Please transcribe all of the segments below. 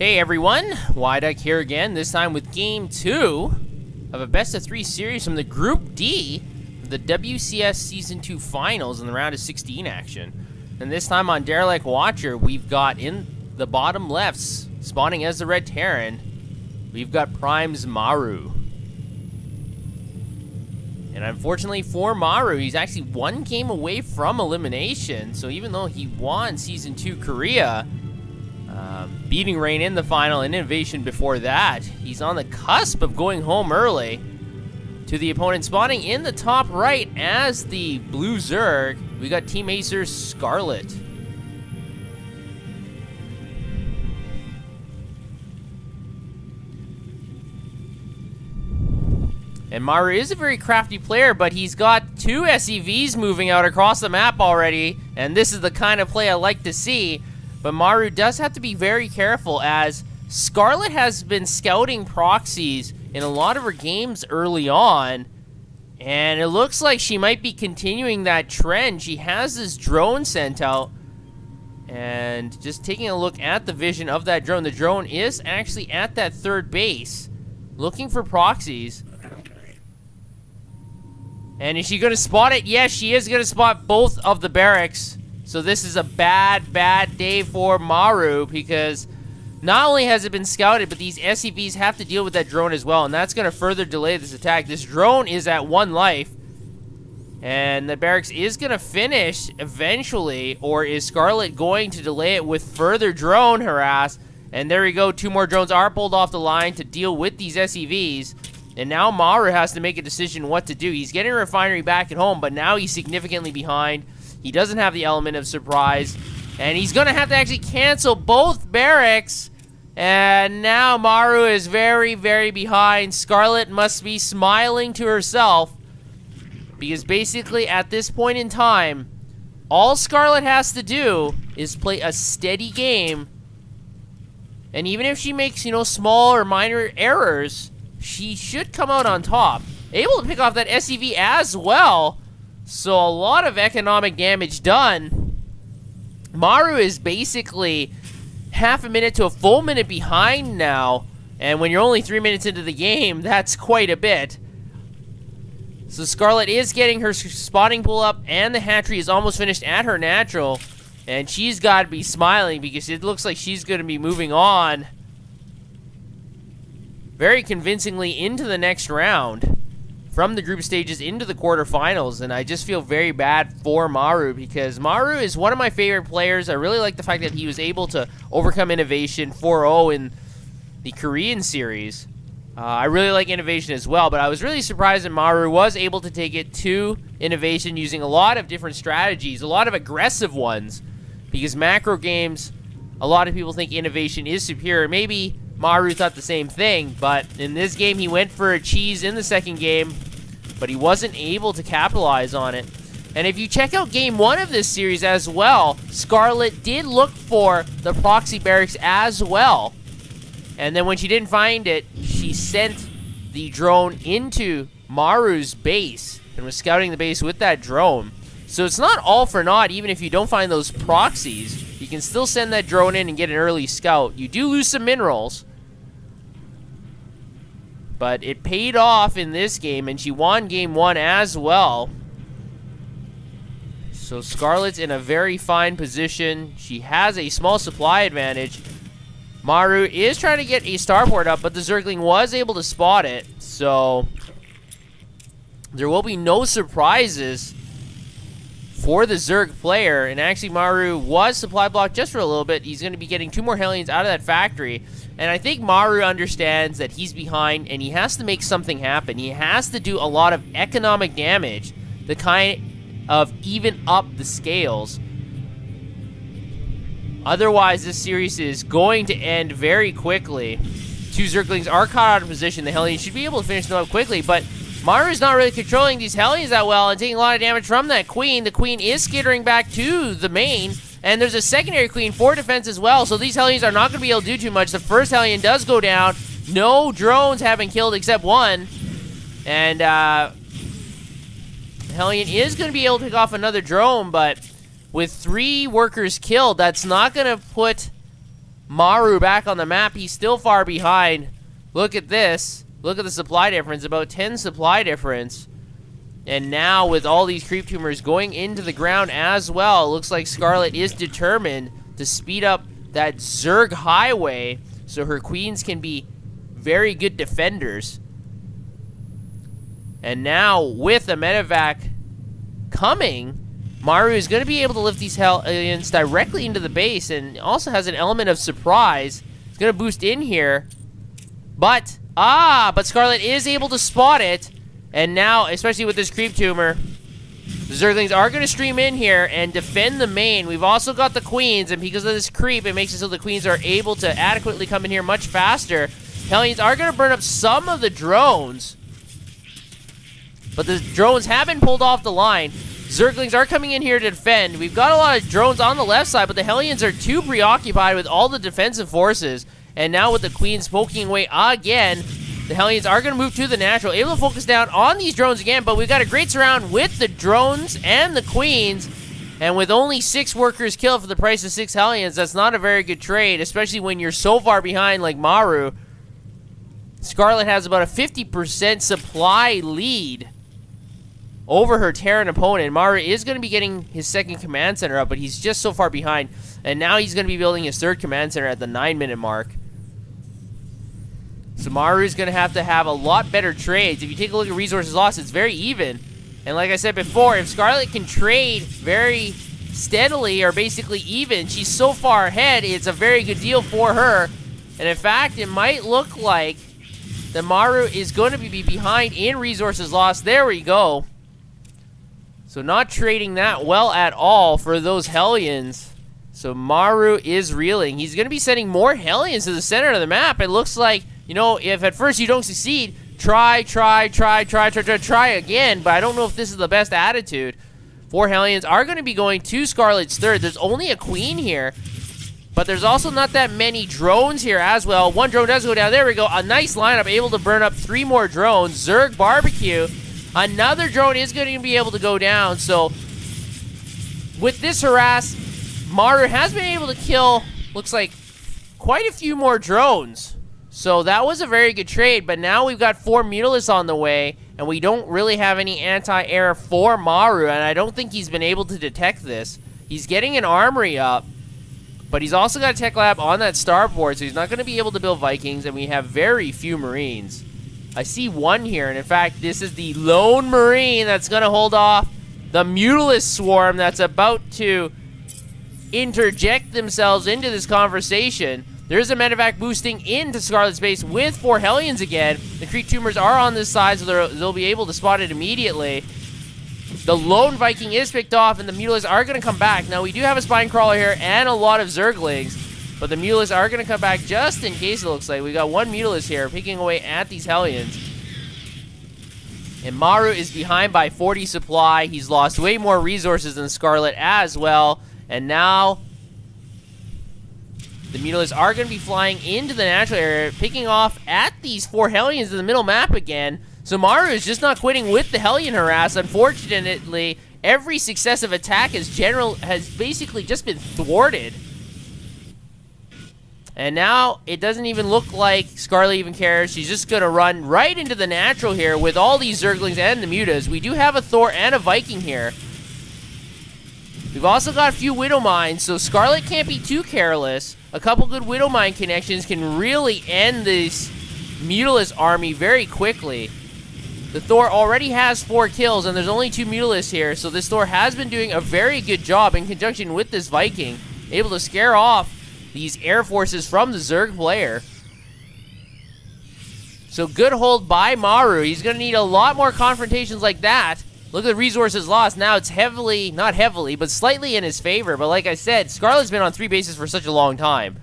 Hey everyone, Wyduck here again, this time with Game 2 of a best-of-3 series from the Group D of the WCS Season 2 Finals in the round of 16 action. And this time on Derelict Watcher, we've got in the bottom lefts, spawning as the Red Terran, we've got Prime's Maru. And unfortunately for Maru, he's actually one game away from elimination, so even though he won Season 2 Korea, beating Rain in the final and Innovation before that, he's on the cusp of going home early to the opponent spawning in the top right as the blue Zerg. We got Team Acer's Scarlett. And Maru is a very crafty player, but he's got two SCVs moving out across the map already, and this is the kind of play I like to see. But Maru does have to be very careful, as Scarlett has been scouting proxies in a lot of her games early on, and it looks like she might be continuing that trend. She has this drone sent out, and just taking a look at the vision of that drone, the drone is actually at that third base, looking for proxies. And is she going to spot it? Yes, she is going to spot both of the barracks. So this is a bad, bad day for Maru, because not only has it been scouted, but these SCVs have to deal with that drone as well, and that's going to further delay this attack. This drone is at 1 life, and the barracks is going to finish eventually, or is Scarlett going to delay it with further drone harass? And there we go, 2 more drones are pulled off the line to deal with these SCVs, and now Maru has to make a decision what to do. He's getting a refinery back at home, but now he's significantly behind. He doesn't have the element of surprise, and he's going to have to actually cancel both barracks, and now Maru is very, very behind. Scarlett must be smiling to herself, because basically at this point in time, all Scarlett has to do is play a steady game, and even if she makes, you know, small or minor errors, she should come out on top. Able to pick off that SCV as well. So a lot of economic damage done. Maru is basically half a minute to a full minute behind now. And when you're only 3 minutes into the game, that's quite a bit. So Scarlett is getting her spotting pool up, and the hatchery is almost finished at her natural. And she's got to be smiling, because it looks like she's going to be moving on very convincingly into the next round, from the group stages into the quarterfinals. And I just feel very bad for Maru, because Maru is one of my favorite players. I really like the fact that he was able to overcome Innovation 4-0 in the Korean series. I really like Innovation as well, but I was really surprised that Maru was able to take it to Innovation using a lot of different strategies, a lot of aggressive ones, because macro games, a lot of people think Innovation is superior. Maybe Maru thought the same thing, but in this game, he went for a cheese in the second game, but he wasn't able to capitalize on it. And if you check out Game 1 of this series as well, Scarlett did look for the proxy barracks as well. And then when she didn't find it, she sent the drone into Maru's base and was scouting the base with that drone. So it's not all for naught. Even if you don't find those proxies, you can still send that drone in and get an early scout. You do lose some minerals, but it paid off in this game, and she won Game 1 as well. So Scarlett's in a very fine position. She has a small supply advantage. Maru is trying to get a starport up, but the Zergling was able to spot it. So there will be no surprises for the Zerg player. And actually, Maru was supply blocked just for a little bit. He's going to be getting 2 more Hellions out of that factory. And I think Maru understands that he's behind, and he has to make something happen. He has to do a lot of economic damage, the kind of even up the scales. Otherwise, this series is going to end very quickly. 2 Zerglings are caught out of position. The Hellions should be able to finish them up quickly, but Maru's not really controlling these Hellions that well and taking a lot of damage from that Queen. The Queen is skittering back to the main, and there's a secondary Queen for defense as well, so these Hellions are not going to be able to do too much. The first Hellion does go down. No drones have been killed except one, and Hellion is going to be able to pick off another drone, but with 3 workers killed, that's not going to put Maru back on the map. He's still far behind. Look at this. Look at the supply difference. About 10 supply difference. And now with all these creep tumors going into the ground as well, it looks like Scarlett is determined to speed up that Zerg highway so her queens can be very good defenders. And now with a medevac coming, Maru is going to be able to lift these Hellions directly into the base, and also has an element of surprise. It's going to boost in here. But Scarlett is able to spot it. And now, especially with this creep tumor, the Zerglings are going to stream in here and defend the main. We've also got the queens, and because of this creep, it makes it so the queens are able to adequately come in here much faster. Hellions are going to burn up some of the drones, but the drones have been pulled off the line. Zerglings are coming in here to defend. We've got a lot of drones on the left side, but the Hellions are too preoccupied with all the defensive forces. And now with the queens poking away again, the Hellions are going to move to the natural, able to focus down on these drones again, but we've got a great surround with the drones and the queens. And with only 6 workers killed for the price of 6 Hellions, that's not a very good trade, especially when you're so far behind like Maru. Scarlett has about a 50% supply lead over her Terran opponent. Maru is going to be getting his second command center up, but he's just so far behind. And now he's going to be building his third command center at the 9-minute mark. So Maru is going to have a lot better trades. If you take a look at resources lost, it's very even. And like I said before, if Scarlett can trade very steadily or basically even, she's so far ahead, it's a very good deal for her. And in fact, it might look like that Maru is going to be behind in resources lost. There we go. So not trading that well at all for those Hellions. So Maru is reeling. He's going to be sending more Hellions to the center of the map. It looks like, you know, if at first you don't succeed, try again. But I don't know if this is the best attitude. 4 Hellions are going to be going to Scarlett's third. There's only a queen here, but there's also not that many drones here as well. 1 drone does go down. There we go. A nice lineup, able to burn up 3 more drones. Zerg barbecue. Another drone is going to be able to go down. So with this harass, Maru has been able to kill, looks like, quite a few more drones. So that was a very good trade, but now we've got 4 Mutalisks on the way, and we don't really have any anti-air for Maru, and I don't think he's been able to detect this. He's getting an armory up, but he's also got a tech lab on that starboard, so he's not going to be able to build Vikings, and we have very few Marines. I see 1 here, and in fact, this is the lone Marine that's going to hold off the Mutalisk swarm that's about to interject themselves into this conversation. There's a medevac boosting into Scarlett's base with 4 Hellions again. The creep tumors are on this side, so they'll be able to spot it immediately. The lone Viking is picked off, and the Mutalisks are going to come back. Now, we do have a Spine Crawler here and a lot of Zerglings, but the Mutalisks are going to come back just in case, it looks like. We got 1 Mutalisk here picking away at these Hellions. And Maru is behind by 40 supply. He's lost way more resources than Scarlett as well. And now the Mutalisks are going to be flying into the natural area, picking off at these 4 Hellions in the middle map again. So Maru is just not quitting with the Hellion harass. Unfortunately, every successive attack has basically just been thwarted. And now it doesn't even look like Scarlett even cares. She's just going to run right into the natural here with all these Zerglings and the Mutas. We do have a Thor and a Viking here. We've also got a few Widow Mines, so Scarlett can't be too careless. A couple good Widow Mine connections can really end this Mutalisk army very quickly. The Thor already has 4 kills, and there's only 2 Mutalisks here, so this Thor has been doing a very good job in conjunction with this Viking, able to scare off these air forces from the Zerg player. So good hold by Maru. He's going to need a lot more confrontations like that. Look at the resources lost. Now it's heavily, not heavily, but slightly in his favor. But like I said, Scarlett's been on 3 bases for such a long time.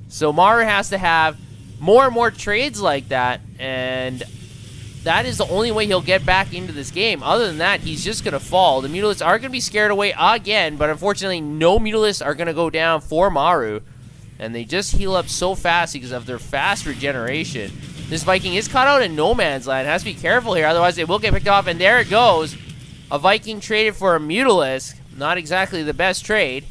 So Maru has to have more and more trades like that, and that is the only way he'll get back into this game. Other than that, he's just going to fall. The Mutalisks are going to be scared away again, but unfortunately, no Mutalisks are going to go down for Maru. And they just heal up so fast because of their fast regeneration. This Viking is caught out in no man's land. Has to be careful here, otherwise it will get picked off. And there it goes. A Viking traded for a Mutalisk. Not exactly the best trade.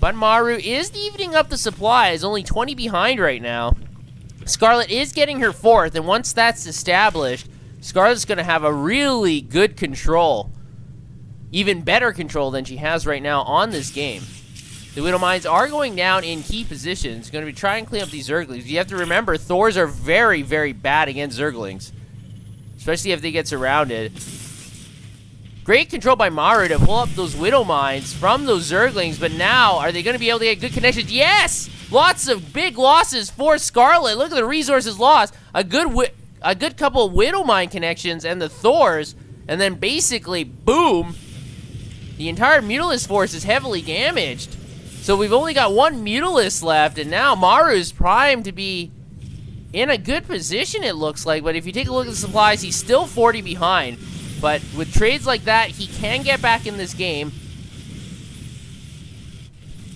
But Maru is evening up the supplies, only 20 behind right now. Scarlett is getting her 4th, and once that's established, Scarlett's going to have a really good control. Even better control than she has right now on this game. The Widow Mines are going down in key positions. Going to be trying to clean up these Zerglings. You have to remember, Thors are very, very bad against Zerglings. Especially if they get surrounded. Great control by Maru to pull up those Widow Mines from those Zerglings, but now, are they going to be able to get good connections? Yes! Lots of big losses for Scarlett. Look at the resources lost. A good couple of Widow Mine connections and the Thors, and then basically, boom, the entire Mutalisk force is heavily damaged. So we've only got one Mutalisk left, and now Maru's primed to be in a good position, it looks like. But if you take a look at the supplies, he's still 40 behind. But with trades like that, he can get back in this game.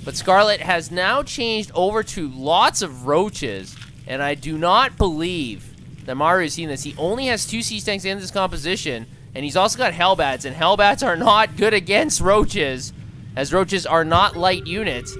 But Scarlett has now changed over to lots of roaches. And I do not believe that Maru has seen this. He only has 2 siege tanks in this composition. And he's also got Hellbats. And Hellbats are not good against roaches, as roaches are not light units.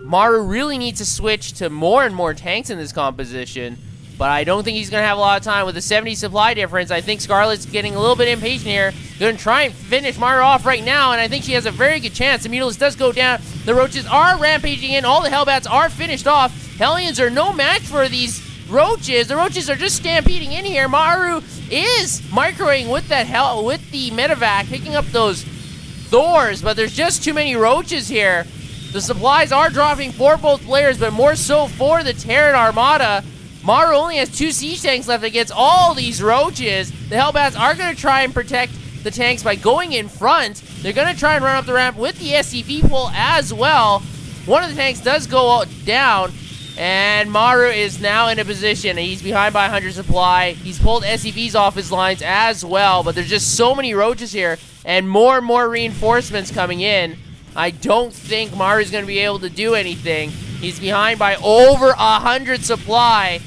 Maru really needs to switch to more and more tanks in this composition. But I don't think he's going to have a lot of time with a 70 supply difference. I think Scarlett's getting a little bit impatient here. Going to try and finish Maru off right now, and I think she has a very good chance. The Mutalisk does go down. The Roaches are rampaging in. All the Hellbats are finished off. Hellions are no match for these Roaches. The Roaches are just stampeding in here. Maru is microing with the medevac, picking up those Thors, but there's just too many Roaches here. The supplies are dropping for both players, but more so for the Terran Armada. Maru only has 2 siege tanks left against all these Roaches. The Hellbats are going to try and protect the tanks by going in front. They're going to try and run up the ramp with the SCV pull as well. One of the tanks does go down, and Maru is now in a position. He's behind by 100 supply. He's pulled SCVs off his lines as well, but there's just so many Roaches here, and more reinforcements coming in. I don't think Maru's going to be able to do anything. He's behind by over 100 supply.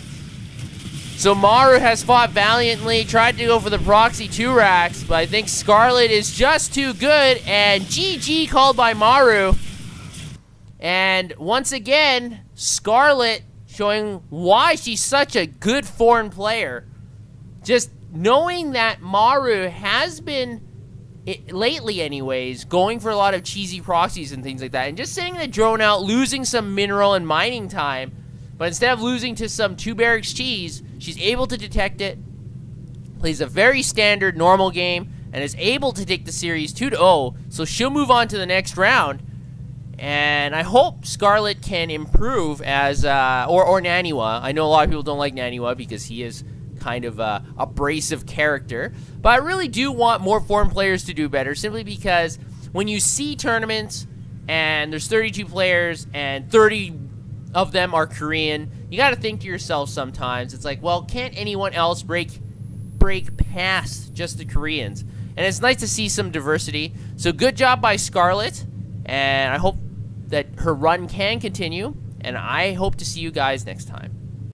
So Maru has fought valiantly, tried to go for the proxy 2 racks, but I think Scarlett is just too good, and GG called by Maru. And once again, Scarlett showing why she's such a good foreign player. Just knowing that Maru has been, lately anyways, going for a lot of cheesy proxies and things like that, and just sending the drone out, losing some mineral and mining time, but instead of losing to some 2 barracks cheese, she's able to detect it, plays a very standard normal game, and is able to take the series 2-0, so she'll move on to the next round. And I hope Scarlett can improve as, or Naniwa. I know a lot of people don't like Naniwa because he is kind of a abrasive character, but I really do want more foreign players to do better, simply because when you see tournaments and there's 32 players and 30 of them are Korean, you got to think to yourself sometimes, it's like, well, can't anyone else break past just the Koreans? And it's nice to see some diversity. So good job by Scarlett, and I hope that her run can continue, and I hope to see you guys next time.